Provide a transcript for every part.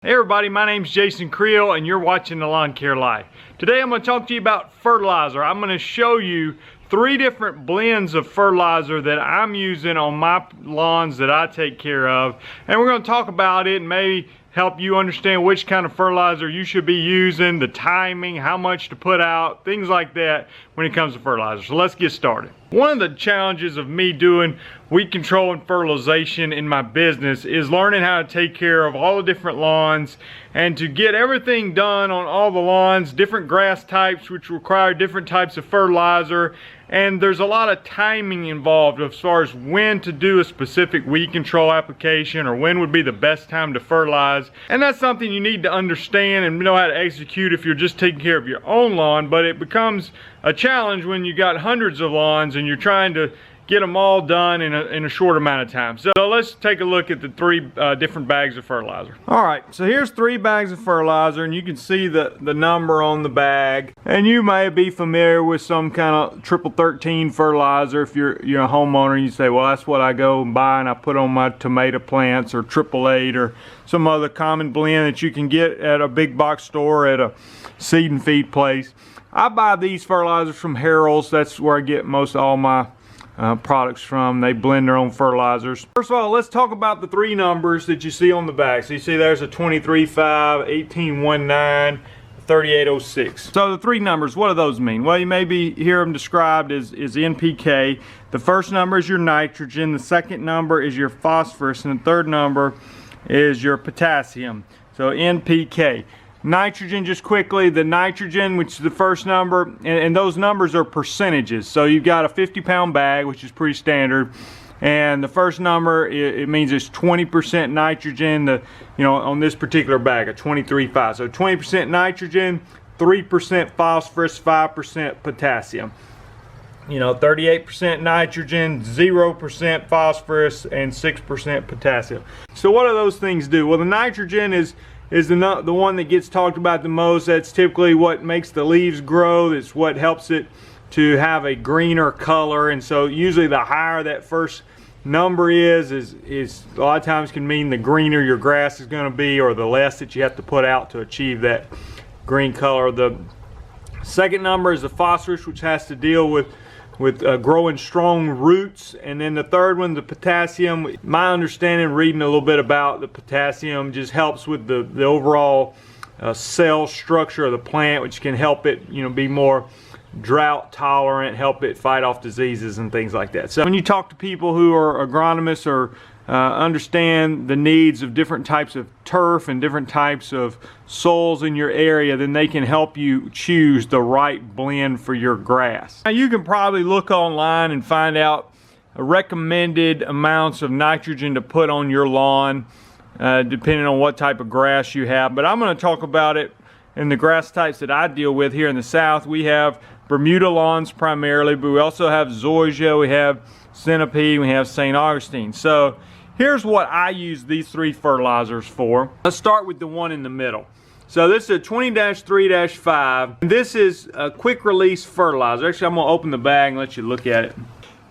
Hey everybody, my name's Jason Creel and you're watching The Lawn Care Life. Today I'm going to talk to you about fertilizer. I'm going to show you 3 different blends of fertilizer that I'm using on my lawns that I take care of. And we're going to talk about it and maybe help you understand which kind of fertilizer you should be using, the timing, how much to put out, things like that when it comes to fertilizer. So let's get started. One of the challenges of me doing weed control and fertilization in my business is learning how to take care of all the different lawns and to get everything done on all the lawns, different grass types which require different types of fertilizer. And there's a lot of timing involved as far as when to do a specific weed control application or when would be the best time to fertilize. And that's something you need to understand and know how to execute if you're just taking care of your own lawn, but it becomes a challenge when you got hundreds of lawns and you're trying to get them all done in a short amount of time. So let's take a look at the 3 different bags of fertilizer. Alright, so here's 3 bags of fertilizer and you can see the number on the bag. And you may be familiar with some kind of triple 13 fertilizer if you're a homeowner and you say, well, that's what I go and buy and I put on my tomato plants, or triple 8 or some other common blend that you can get at a big box store at a seed and feed place. I buy these fertilizers from Harold's. That's where I get most of all my products from. They blend their own fertilizers. First of all, let's talk about the 3 numbers that you see on the back. So you see there's a 23.5, 18.19, 38.06. So the 3 numbers, what do those mean? Well, you maybe hear them described as NPK. The first number is your nitrogen, the second number is your phosphorus, and the third number is your potassium. So NPK. Nitrogen, just quickly, the nitrogen, which is the first number, and those numbers are percentages. So you've got a 50-pound bag, which is pretty standard, and the first number, it means it's 20% nitrogen, on this particular bag, a 23.5. So 20% nitrogen, 3% phosphorus, 5% potassium. 38% nitrogen, 0% phosphorus, and 6% potassium. So what do those things do? Well, the nitrogen is the one that gets talked about the most. That's typically what makes the leaves grow. It's what helps it to have a greener color. And so usually the higher that first number is a lot of times can mean the greener your grass is going to be, or the less that you have to put out to achieve that green color. The second number is the phosphorus, which has to deal with growing strong roots. And then the third one, the potassium, my understanding, reading a little bit about the potassium, just helps with the overall cell structure of the plant, which can help it be more drought tolerant, help it fight off diseases and things like that. So when you talk to people who are agronomists or understand the needs of different types of turf and different types of soils in your area, then they can help you choose the right blend for your grass. Now you can probably look online and find out recommended amounts of nitrogen to put on your lawn depending on what type of grass you have, but I'm going to talk about it in the grass types that I deal with here in the South. We have Bermuda lawns primarily, but we also have zoysia, we have centipede, we have St Augustine. So here's what I use these 3 fertilizers for. Let's start with the one in the middle. So this is a 20-3-5. This is a quick release fertilizer. Actually, I'm going to open the bag and let you look at it.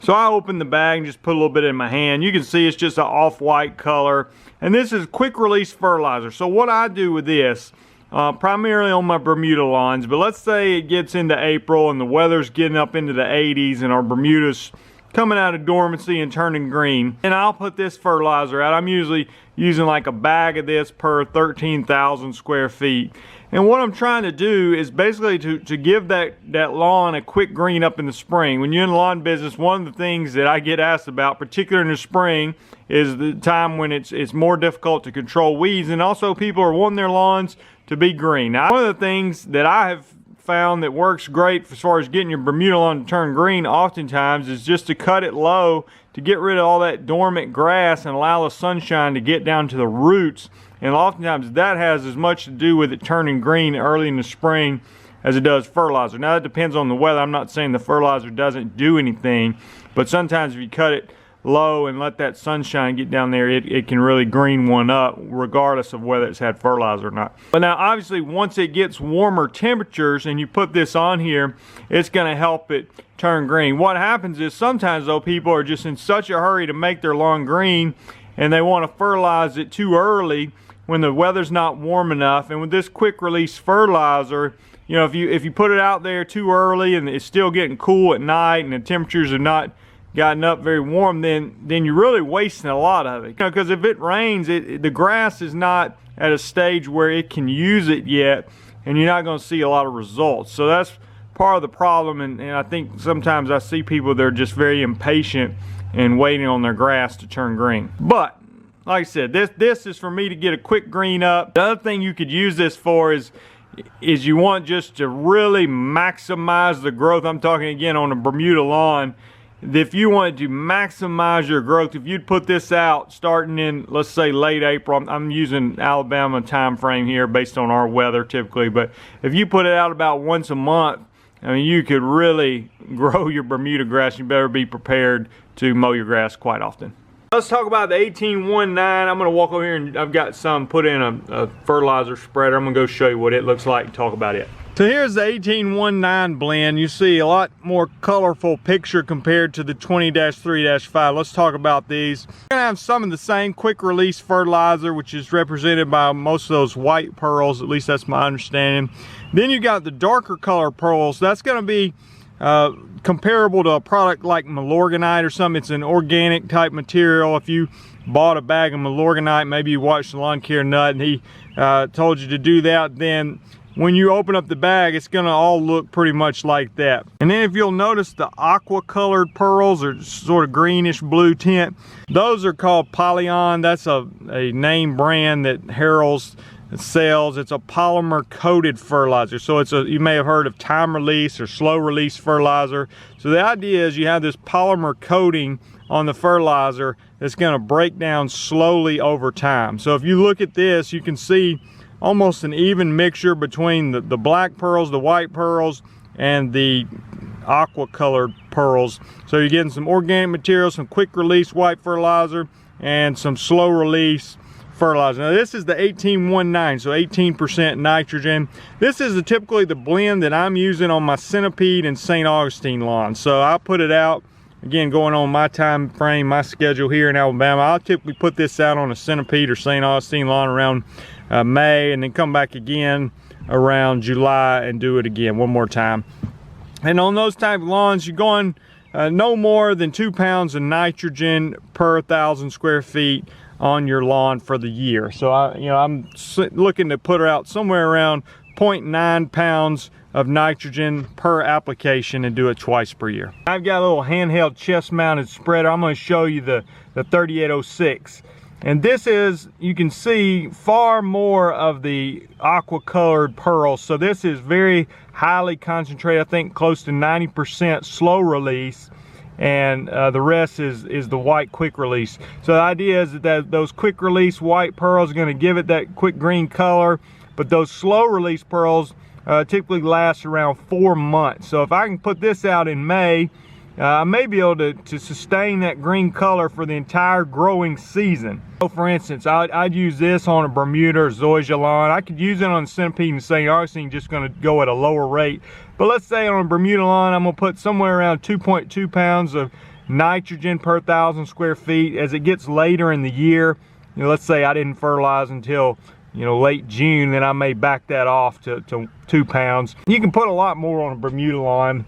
So I opened the bag and just put a little bit in my hand. You can see it's just an off-white color. And this is quick release fertilizer. So what I do with this, primarily on my Bermuda lawns, but let's say it gets into April and the weather's getting up into the 80s and our Bermuda's coming out of dormancy and turning green, and I'll put this fertilizer out. I'm usually using like a bag of this per 13,000 square feet. And what I'm trying to do is basically to give that lawn a quick green up in the spring. When you're in the lawn business, one of the things that I get asked about, particularly in the spring, is the time when it's more difficult to control weeds, and also people are wanting their lawns to be green. Now, one of the things that I have found that works great as far as getting your Bermuda lawn to turn green oftentimes is just to cut it low to get rid of all that dormant grass and allow the sunshine to get down to the roots. And oftentimes that has as much to do with it turning green early in the spring as it does fertilizer. Now that depends on the weather. I'm not saying the fertilizer doesn't do anything, but sometimes if you cut it low and let that sunshine get down there, it can really green one up regardless of whether it's had fertilizer or not. But now obviously once it gets warmer temperatures and you put this on here, it's going to help it turn green. What happens is sometimes though people are just in such a hurry to make their lawn green and they want to fertilize it too early when the weather's not warm enough. And with this quick release fertilizer, you know, if you put it out there too early and it's still getting cool at night and the temperatures have not gotten up very warm, then you're really wasting a lot of it. You know, because if it rains, the grass is not at a stage where it can use it yet, and you're not going to see a lot of results. So that's part of the problem, and I think sometimes I see people, they're just very impatient and waiting on their grass to turn green. But like I said, this is for me to get a quick green up. The other thing you could use this for is you want just to really maximize the growth. I'm talking again on a Bermuda lawn. If you wanted to maximize your growth, if you'd put this out starting in, let's say, late April, I'm using Alabama time frame here based on our weather typically, but if you put it out about once a month, I mean, you could really grow your Bermuda grass. You better be prepared to mow your grass quite often. Let's talk about the 1819. I'm going to walk over here and I've got some put in a fertilizer spreader. I'm going to go show you what it looks like and talk about it. So here's the 1819 blend. You see a lot more colorful picture compared to the 20-3-5. Let's talk about these. We're gonna have some of the same quick release fertilizer, which is represented by most of those white pearls, at least that's my understanding. Then you got the darker color pearls. That's gonna be comparable to a product like Milorganite or something. It's an organic type material. If you bought a bag of Milorganite, maybe you watched the Lawn Care Nut and he told you to do that, then when you open up the bag, it's gonna all look pretty much like that. And then if you'll notice, the aqua colored pearls are sort of greenish blue tint. Those are called Polyon. That's a name brand that heralds sells. It's a polymer coated fertilizer. So you may have heard of time release or slow release fertilizer. So the idea is you have this polymer coating on the fertilizer that's gonna break down slowly over time. So if you look at this, you can see almost an even mixture between the black pearls, the white pearls, and the aqua colored pearls. So you're getting some organic material, some quick release white fertilizer, and some slow release fertilizer. Now this is the 1819, so 18% nitrogen. This is typically the blend that I'm using on my Centipede and St. Augustine lawn. So I put it out, again, going on my time frame, my schedule here in Alabama. I'll typically put this out on a Centipede or St. Augustine lawn around May, and then come back again around July and do it again one more time. And on those type of lawns, you're going no more than 2 pounds of nitrogen per 1,000 square feet on your lawn for the year. So I'm looking to put out somewhere around 0.9 pounds of nitrogen per application and do it twice per year. I've got a little handheld chest mounted spreader. I'm going to show you the 3806. And this is, you can see far more of the aqua colored pearls. So this is very highly concentrated, I think close to 90% slow release. And the rest is the white quick release. So the idea is that those quick release white pearls are going to give it that quick green color, but those slow release pearls typically last around 4 months. So if I can put this out in May, I may be able to sustain that green color for the entire growing season. So for instance, I'd use this on a Bermuda or zoysia lawn. I could use it on the Centipede and St. Augustine, just going to go at a lower rate. But let's say on a Bermuda lawn, I'm going to put somewhere around 2.2 pounds of nitrogen per 1,000 square feet. As it gets later in the year, let's say I didn't fertilize until late June, then I may back that off to 2 pounds. You can put a lot more on a Bermuda lawn.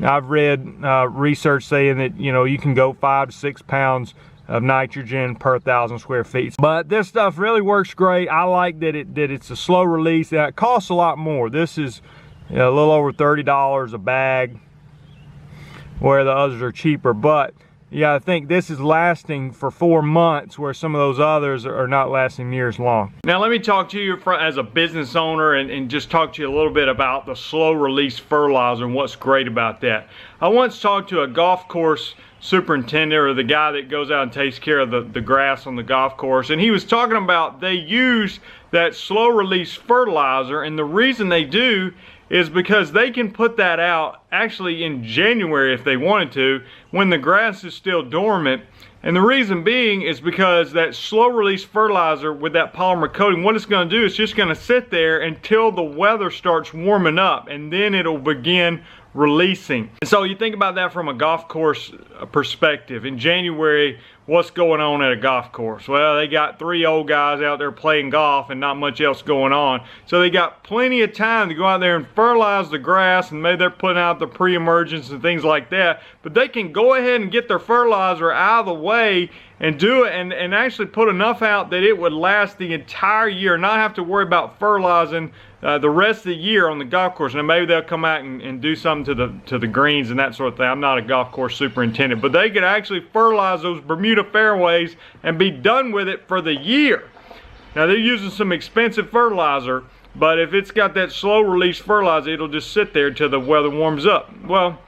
I've read research saying that you can go 5 to 6 pounds of nitrogen per 1,000 square feet. But this stuff really works great. I like that it's a slow release. It costs a lot more. This is a little over $30 a bag, where the others are cheaper. But yeah, I think this is lasting for 4 months, where some of those others are not lasting near as long. Now let me talk to you as a business owner and just talk to you a little bit about the slow release fertilizer and what's great about that. I once talked to a golf course superintendent, or the guy that goes out and takes care of the grass on the golf course, and he was talking about they use that slow release fertilizer, and the reason they do is because they can put that out actually in January if they wanted to, when the grass is still dormant. And the reason being is because that slow release fertilizer with that polymer coating, what it's going to do is just going to sit there until the weather starts warming up, and then it'll begin releasing. And so you think about that from a golf course perspective. In January, what's going on at a golf course? Well, they got 3 old guys out there playing golf and not much else going on. So they got plenty of time to go out there and fertilize the grass, and maybe they're putting out the pre-emergence and things like that. But they can go ahead and get their fertilizer out of the way and do it and actually put enough out that it would last the entire year, not have to worry about fertilizing the rest of the year on the golf course. Now maybe they'll come out and do something to the greens and that sort of thing. I'm not a golf course superintendent, but they could actually fertilize those Bermuda fairways and be done with it for the year. Now they're using some expensive fertilizer, but if it's got that slow release fertilizer, it'll just sit there until the weather warms up. Well,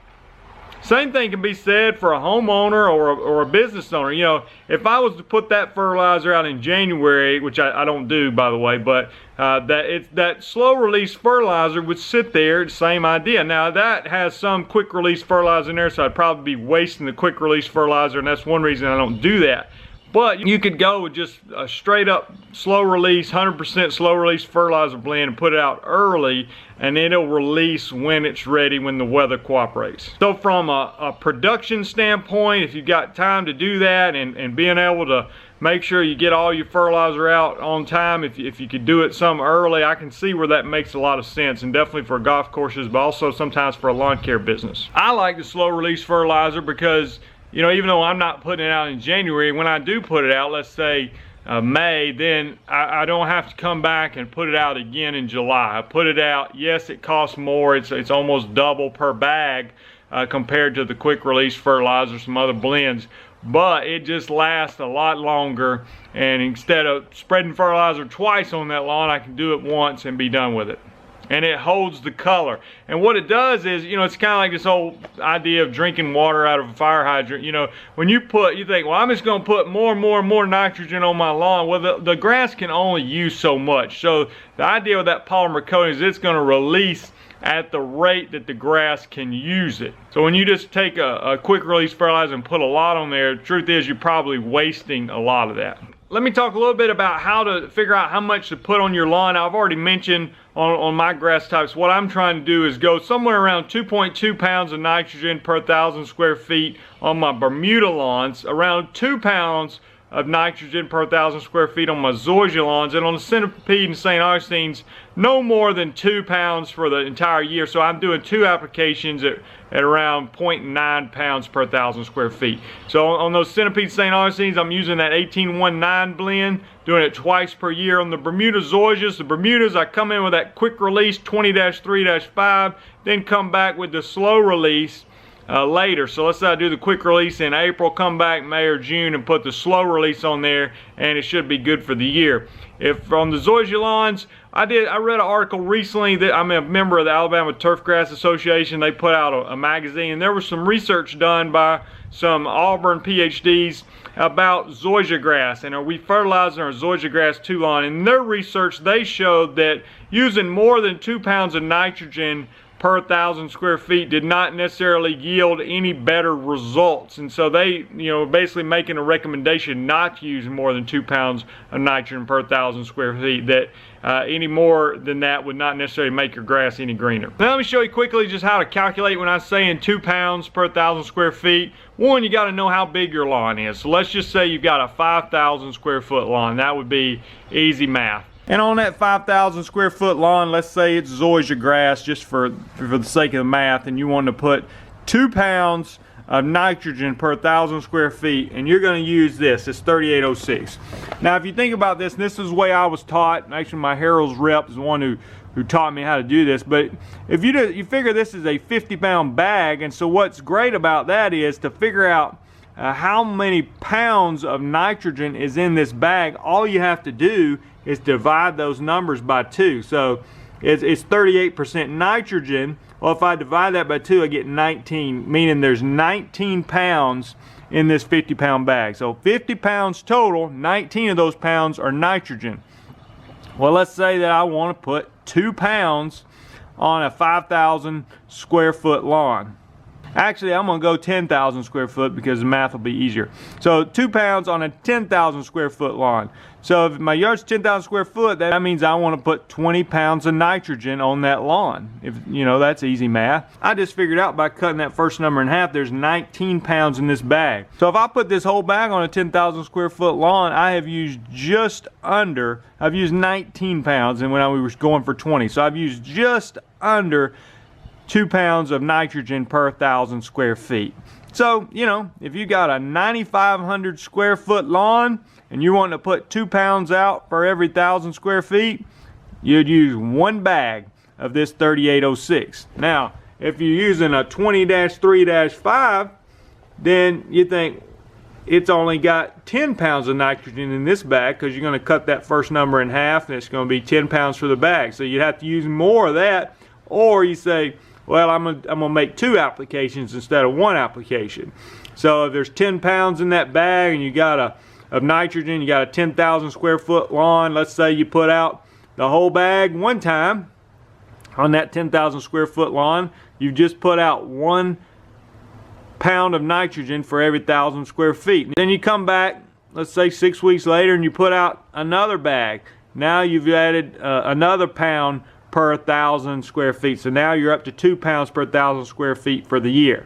same thing can be said for a homeowner or a business owner. You know, if I was to put that fertilizer out in January, which I don't do, by the way, but that slow release fertilizer would sit there, same idea. Now that has some quick release fertilizer in there, so I'd probably be wasting the quick release fertilizer, and that's one reason I don't do that. But you could go with just a straight up slow release, 100% slow release fertilizer blend and put it out early, and it'll release when it's ready, when the weather cooperates. So from a production standpoint, if you've got time to do that and being able to make sure you get all your fertilizer out on time, if you could do it some early, I can see where that makes a lot of sense, and definitely for golf courses, but also sometimes for a lawn care business. I like the slow release fertilizer because, you know, even though I'm not putting it out in January, when I do put it out, let's say May, then I don't have to come back and put it out again in July. I put it out, yes, it costs more. It's almost double per bag compared to the quick release fertilizer, some other blends, but it just lasts a lot longer, and instead of spreading fertilizer twice on that lawn, I can do it once and be done with it. And it holds the color. And what it does is, you know, it's kind of like this whole idea of drinking water out of a fire hydrant. You know, when you think, well, I'm just going to put more and more and more nitrogen on my lawn. Well, the grass can only use so much. So the idea with that polymer coating is it's going to release at the rate that the grass can use it. So when you just take a quick release fertilizer and put a lot on there, the truth is you're probably wasting a lot of that. Let me talk a little bit about how to figure out how much to put on your lawn. I've already mentioned on my grass types, what I'm trying to do is go somewhere around 2.2 pounds of nitrogen per 1,000 square feet on my Bermuda lawns, around 2 pounds of nitrogen per 1,000 square feet on my zoysia lawns, and on the centipede and St Augustine's, no more than 2 pounds for the entire year. So I'm doing 2 applications at around 0.9 pounds per 1,000 square feet. So on those centipede St Augustine's, I'm using that 1819 blend, doing it twice per year. On the Bermuda zoysias, the Bermudas, I come in with that quick release 20-3-5, then come back with the slow release later. So let's say I do the quick release in April, come back May or June and put the slow release on there, and it should be good for the year. If on the zoysia lawns, I read an article recently that I'm a member of the Alabama Turfgrass Association. They put out a magazine, and there was some research done by some Auburn PhDs about zoysia grass, and are we fertilizing our zoysia grass to lawn? In their research, they showed that using more than 2 pounds of nitrogen per 1,000 square feet did not necessarily yield any better results. And so they, you know, basically making a recommendation not to use more than 2 pounds of nitrogen per 1,000 square feet, that any more than that would not necessarily make your grass any greener. Now let me show you quickly just how to calculate when I'm saying 2 pounds per 1,000 square feet. One, you got to know how big your lawn is. So let's just say you've got a 5,000 square foot lawn. That would be easy math. And on that 5,000 square foot lawn, let's say it's zoysia grass, just for the sake of the math, and you want to put 2 pounds of nitrogen per 1,000 square feet, and you're going to use this. It's 3806. Now, if you think about this, and this is the way I was taught, and actually my Harold's rep is the one who taught me how to do this, but if you figure this is a 50-pound bag, and so what's great about that is to figure out how many pounds of nitrogen is in this bag. All you have to do is divide those numbers by 2. So it's 38% nitrogen. Well, if I divide that by 2, I get 19, meaning there's 19 pounds in this 50-pound bag. So 50 pounds total, 19 of those pounds are nitrogen. Well, let's say that I want to put 2 pounds on a 5,000 square foot lawn. Actually, I'm going to go 10,000 square foot because the math will be easier. So 2 pounds on a 10,000 square foot lawn. So if my yard's 10,000 square foot, that means I want to put 20 pounds of nitrogen on that lawn. If you know, that's easy math. I just figured out by cutting that first number in half, there's 19 pounds in this bag. So if I put this whole bag on a 10,000 square foot lawn, I have used I've used 19 pounds, and when I was going for 20. So I've used just under 2 pounds of nitrogen per 1,000 square feet. So, you know, if you got a 9,500 square foot lawn and you want to put 2 pounds out for every 1,000 square feet, you'd use 1 bag of this 3806. Now, if you're using a 20-3-5, then you think it's only got 10 pounds of nitrogen in this bag because you're going to cut that first number in half and it's going to be 10 pounds for the bag. So you'd have to use more of that, or you say, well, I'm gonna make 2 applications instead of 1 application. So if there's 10 pounds in that bag and you got of nitrogen, you got a 10,000 square foot lawn, let's say you put out the whole bag one time on that 10,000 square foot lawn, you've just put out 1 pound of nitrogen for every 1,000 square feet. Then you come back, let's say 6 weeks later, and you put out another bag. Now you've added another pound per 1,000 square feet. So now you're up to 2 pounds per 1,000 square feet for the year.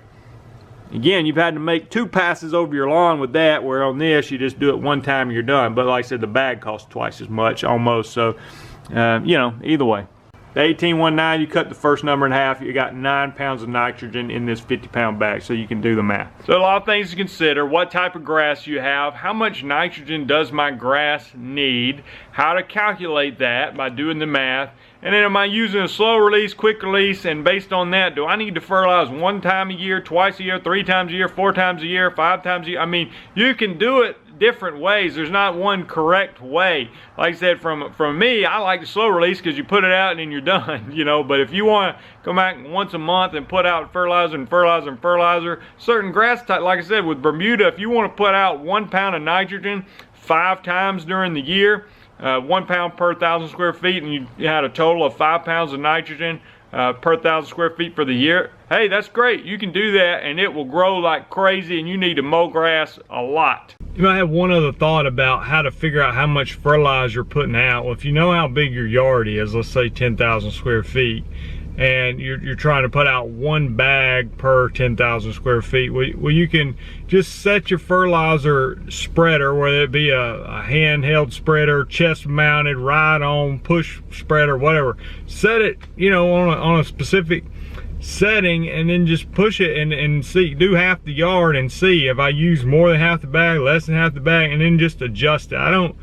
Again, you've had to make 2 passes over your lawn with that, where on this you just do it one time and you're done. But like I said, the bag costs twice as much almost. So, you know, either way. The 1819, you cut the first number in half, you got 9 pounds of nitrogen in this 50-pound bag, so you can do the math. So a lot of things to consider: what type of grass you have, how much nitrogen does my grass need, how to calculate that by doing the math, and then am I using a slow release, quick release, and based on that, do I need to fertilize 1 time a year, twice a year, 3 times a year, 4 times a year, 5 times a year? I mean, you can do it different ways. There's not one correct way. Like I said, from me, I like the slow release because you put it out and then you're done, you know. But if you want to come back once a month and put out fertilizer and fertilizer and fertilizer, certain grass type, like I said, with Bermuda, if you want to put out 1 pound of nitrogen 5 times during the year, 1 pound per 1,000 square feet, and you had a total of 5 pounds of nitrogen per 1,000 square feet for the year, hey, that's great. You can do that and it will grow like crazy, and you need to mow grass a lot. You might have one other thought about how to figure out how much fertilizer you're putting out. Well, if you know how big your yard is, let's say 10,000 square feet, and you're trying to put out 1 bag per 10,000 square feet, well, you can just set your fertilizer spreader, whether it be a handheld spreader, chest mounted, ride-on, push spreader, whatever. Set it, you know, on a specific setting, and then just push it and see, do half the yard and see if I use more than half the bag, less than half the bag, and then just adjust it. I don't,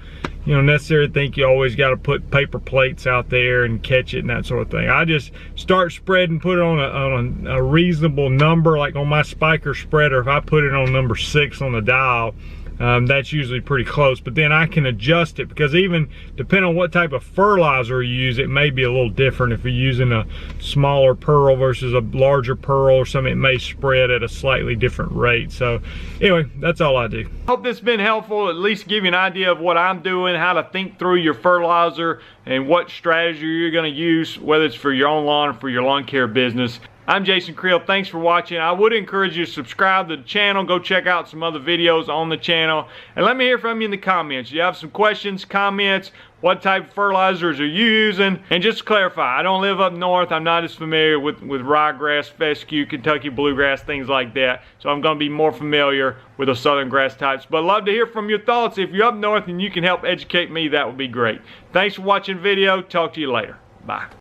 you know, necessarily think you always got to put paper plates out there and catch it and that sort of thing. I just start spreading, put it on a reasonable number. Like on my spiker spreader, if I put it on number 6 on the dial, that's usually pretty close. But then I can adjust it, because even depending on what type of fertilizer you use, it may be a little different. If you're using a smaller pearl versus a larger pearl or something, it may spread at a slightly different rate. So anyway, that's all I do. Hope this has been helpful, at least give you an idea of what I'm doing, how to think through your fertilizer and what strategy you're going to use, whether it's for your own lawn or for your lawn care business. I'm Jason Creel. Thanks for watching. I would encourage you to subscribe to the channel. Go check out some other videos on the channel. And let me hear from you in the comments. You have some questions, comments, what type of fertilizers are you using? And just to clarify, I don't live up north. I'm not as familiar with ryegrass, fescue, Kentucky bluegrass, things like that. So I'm going to be more familiar with the southern grass types. But I'd love to hear from your thoughts. If you're up north and you can help educate me, that would be great. Thanks for watching the video. Talk to you later. Bye.